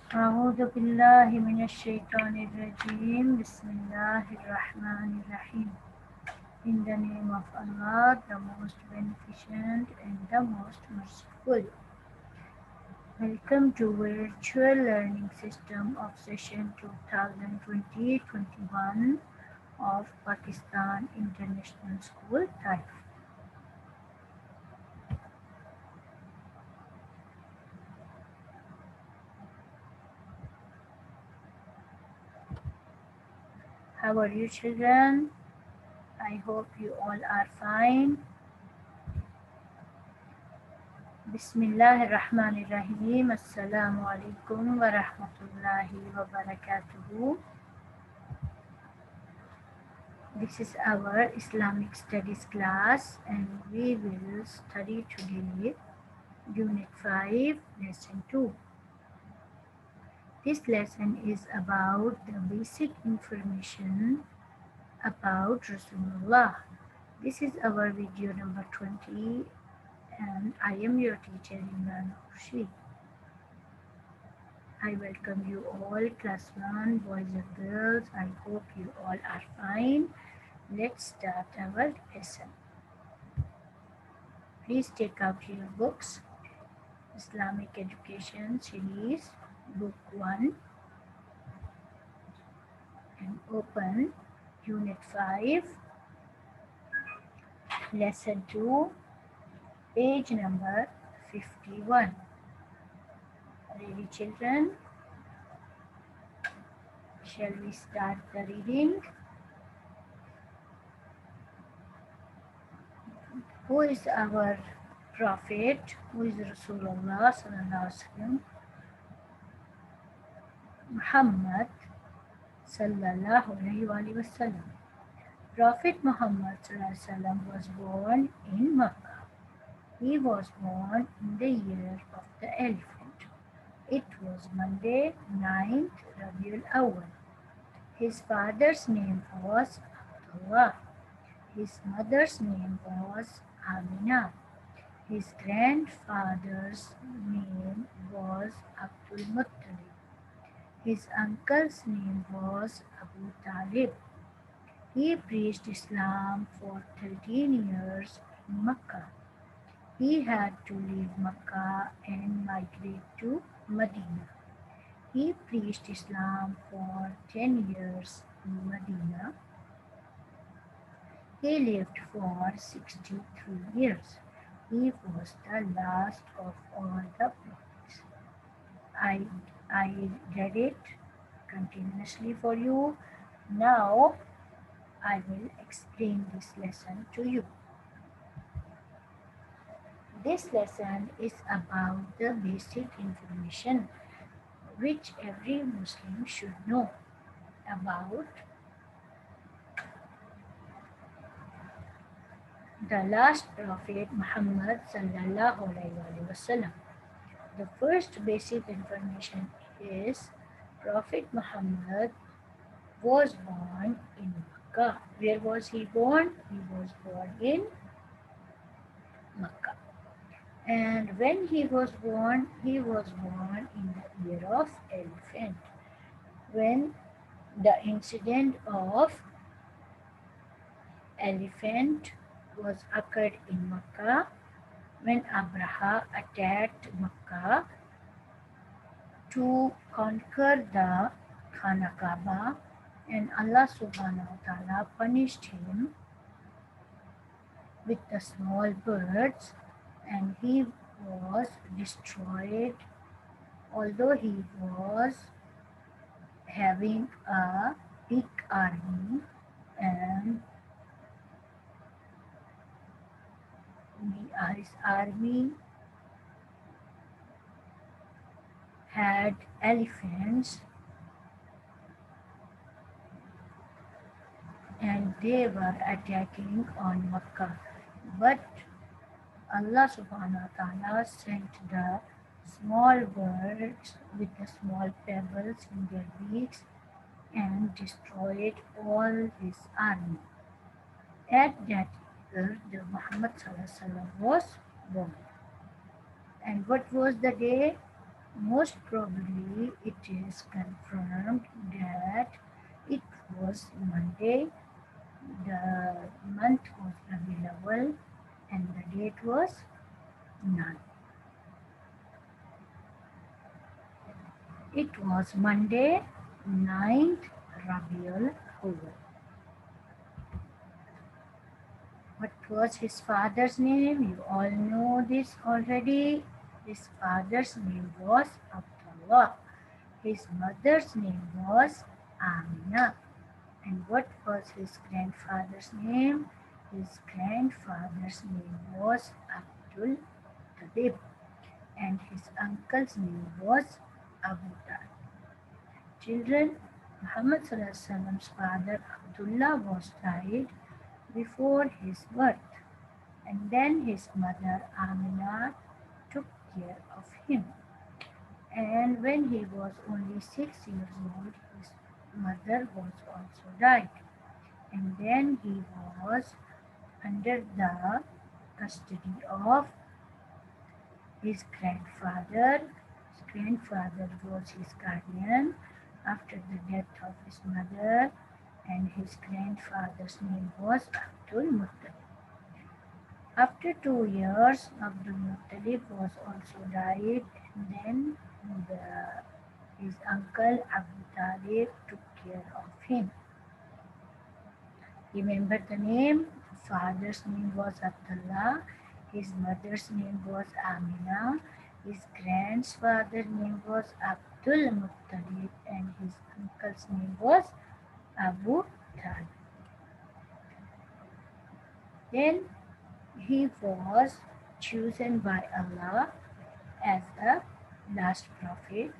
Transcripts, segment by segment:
أعوذ بالله من الشيطان الرجيم بسم الله الرحمن الرحيم. In the name of Allah, the most beneficent and the most merciful. Welcome to Virtual Learning System of Session 2020-21 of Pakistan International School Type. How are you children? I hope you all are fine. Bismillahirrahmanirrahim. Assalamu alaikum wa rahmatullahi wa barakatuhu. This is our Islamic Studies class and we will study today Unit 5, Lesson 2. This lesson is about the basic information about Rasulullah. This is our video number 20 and I am your teacher Imran Khurshid. I welcome you all, class 1, boys and girls. I hope you all are fine. Let's start our lesson. Please take out your books. Islamic Education Series, Book 1, and open Unit 5, Lesson 2, page number 51. Ready, children? Shall we start the reading? Who is our Prophet? Who is Rasulullah sallallahu alaihi wasallam? Muhammad sallallahu alaihi wasallam. Prophet Muhammad sallallahu alaihi wasallam was born in Makkah. He was born in the year of the elephant. It was Monday, 9th Rabiul Awwal. His father's name was Abdullah. His mother's name was Amina. His grandfather's name was Abdul Muttalib. His uncle's name was Abu Talib. He preached Islam for 13 years in Makkah. He had to leave Makkah and migrate to Medina. He preached Islam for 10 years in Medina. He lived for 63 years. He was the last of all the prophets. I read it continuously for you. Now I will explain this lesson to you. This lesson is about the basic information which every Muslim should know about the last Prophet Muhammad sallallahu alaihi wasallam. The first basic information is Prophet Muhammad was born in Makkah. Where was he born? He was born in Makkah. And when he was born in the year of elephant. When the incident of elephant was occurred in Makkah, when Abraha attacked Makkah to conquer the Khana Kaaba, and Allah subhanahu wa ta'ala punished him with the small birds, and he was destroyed, although he was having a big army, and his army had elephants and they were attacking on Makkah. But Allah subhanahu wa ta'ala sent the small birds with the small pebbles in their beaks and destroyed all his army. At that year, the Muhammad sallallahu alaihi wasallam was born. And what was the day? Most probably it is confirmed that it was Monday, the month was Rabiul Awwal and the date was 9. It was Monday, 9th Rabiul Awwal. What was his father's name? You all know this already. His father's name was Abdullah. His mother's name was Amina. And what was his grandfather's name? His grandfather's name was Abdul Talib. And his uncle's name was Abu Talib. Children, Muhammad's father Abdullah was died before his birth, and then his mother Amina took care of him. And when he was only 6 years old, his mother was also died, and then he was under the custody of his grandfather. His grandfather was his guardian after the death of his mother, and his grandfather's name was Abdul Muttalib. After 2 years, Abdul Muttalib was also died, and then his uncle Abu Talib took care of him. Remember the name? Father's name was Abdullah, his mother's name was Amina, his grandfather's name was Abdul Muttalib, and his uncle's name was Abu Talib. Then he was chosen by Allah as the last prophet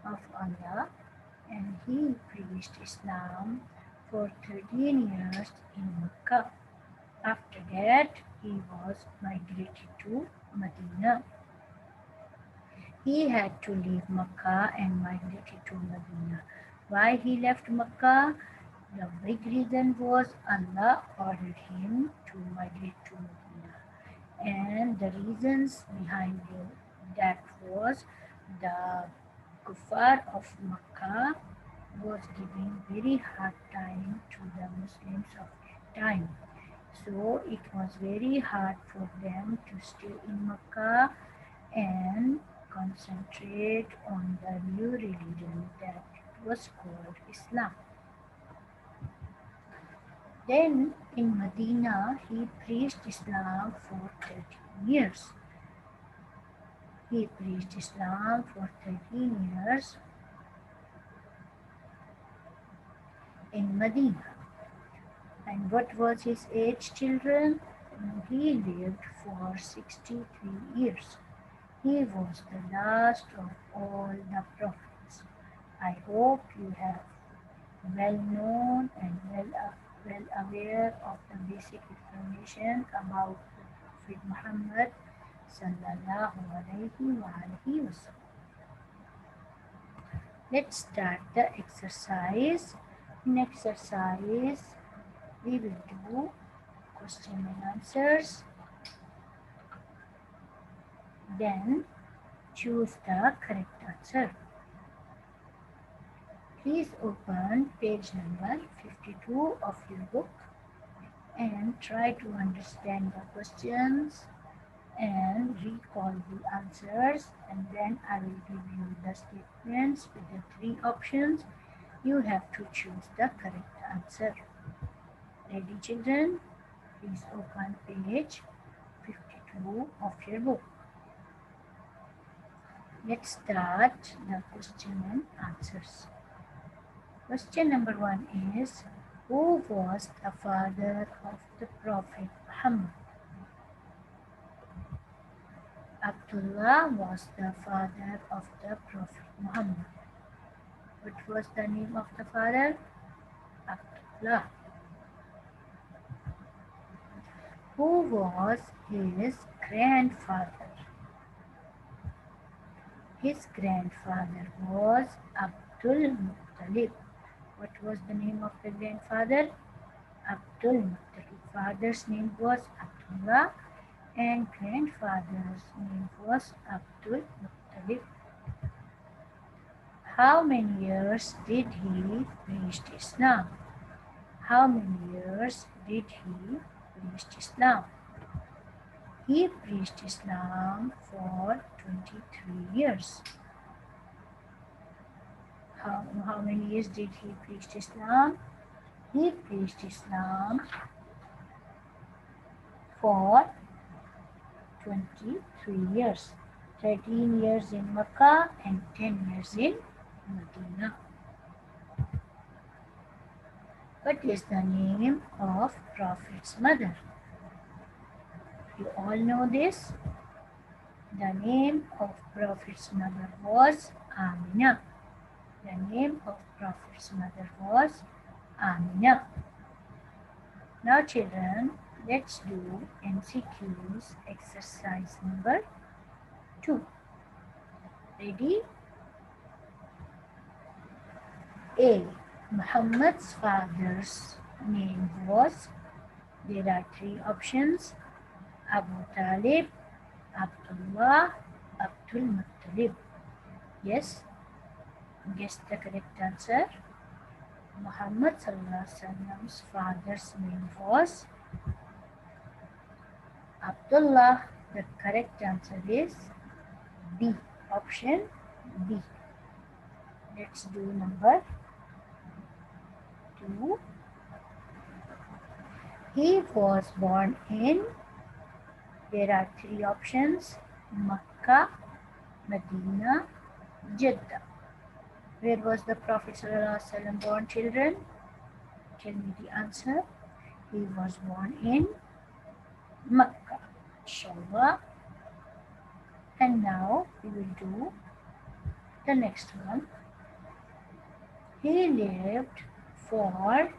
of Allah, and he preached Islam for 13 years in Mecca. After that, he was migrated to Medina. He had to leave Mecca and migrated to Medina. Why he left Mecca? The big reason was Allah ordered him to migrate to Medina. And the reasons behind that was the kuffar of Mecca was giving very hard time to the Muslims of that time. So it was very hard for them to stay in Mecca and concentrate on the new religion that was called Islam. Then in Medina, he preached Islam for 13 years. He preached Islam for 13 years in Medina. And what was his age, children? He lived for 63 years. He was the last of all the prophets. I hope you have well known and well aware of the basic information about the Prophet Muhammad sallallahu alaihi wasallam. Let's start the exercise. In exercise, we will do question and answers. Then choose the correct answer. Please open page number 52 of your book and try to understand the questions and recall the answers, and then I will give you the statements with the 3 options. You have to choose the correct answer. Ready, children? Please open page 52 of your book. Let's start the question and answers. Question number 1 is, who was the father of the Prophet Muhammad? Abdullah was the father of the Prophet Muhammad. What was the name of the father? Abdullah. Who was his grandfather? His grandfather was Abdul Muttalib. What was the name of the grandfather? Abdul Muttalib. Father's name was Abdullah and grandfather's name was Abdul Muttalib. How many years did he preach Islam? How many years did he preach Islam? He preached Islam for 23 years. How many years did he preach Islam? He preached Islam for 23 years. 13 years in Mecca and 10 years in Medina. What is the name of Prophet's mother? You all know this. The name of Prophet's mother was Amina. The name of Prophet's mother was Amina. Now children, let's do MCQs exercise number 2. Ready? A. Muhammad's father's name was. There are 3 options. Abu Talib, Abdullah, Abdul Muttalib. Yes? Guess the correct answer. Muhammad Sallallahu Alaihi Wasallam's father's name was Abdullah. The correct answer is B. Option B. Let's do number 2. He was born in. There are 3 options. Makkah, Medina, Jeddah. Where was the Prophet ﷺ born, children? Tell me the answer. He was born in Makkah. Inshallah. And now we will do the next one. He lived for.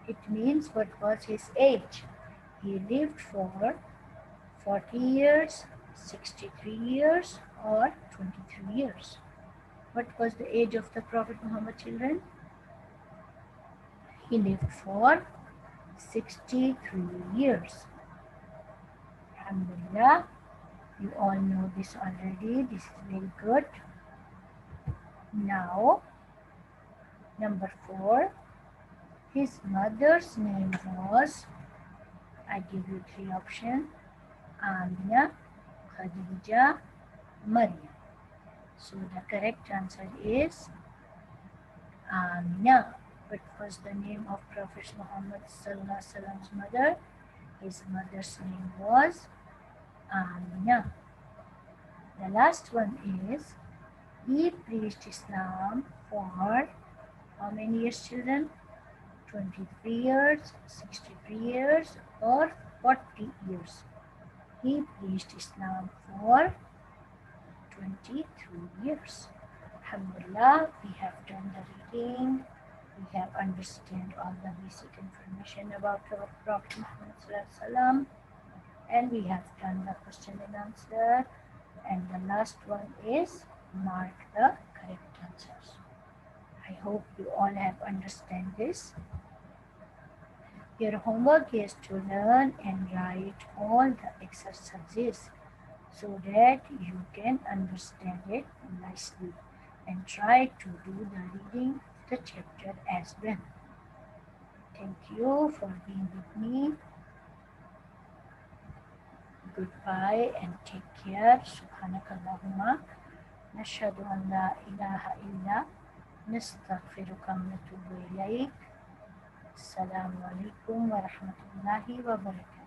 It means what was his age? He lived for 40 years, 63 years, or 23 years. What was the age of the Prophet Muhammad, children? He lived for 63 years. Alhamdulillah. You all know this already. This is very good. Now, number 4. His mother's name was. I give you 3 options. Amina, Khadija, Maryam. So the correct answer is Amina. What was the name of Prophet Muhammad Sallallahu Alaihi Wasallam's mother? His mother's name was Amina. The last one is, he preached Islam for how many years, children? 23 years, 63 years, or 40 years. He preached Islam for 23 years. Alhamdulillah, we have done the reading. We have understood all the basic information about our Prophet Muhammad Sallallahu Alaihi Wasallam, and we have done the question and answer. And the last one is mark the correct answers. I hope you all have understand this. Your homework is to learn and write all the exercises so that you can understand it nicely, and try to do the reading of the chapter as well. Thank you for being with me. Goodbye and take care. Subhanakallahumma nashhadu an la ilaha illa nastaghfiruka wa natubu ilayk. Assalamu alaikum wa rahmatullahi wa barakatuh.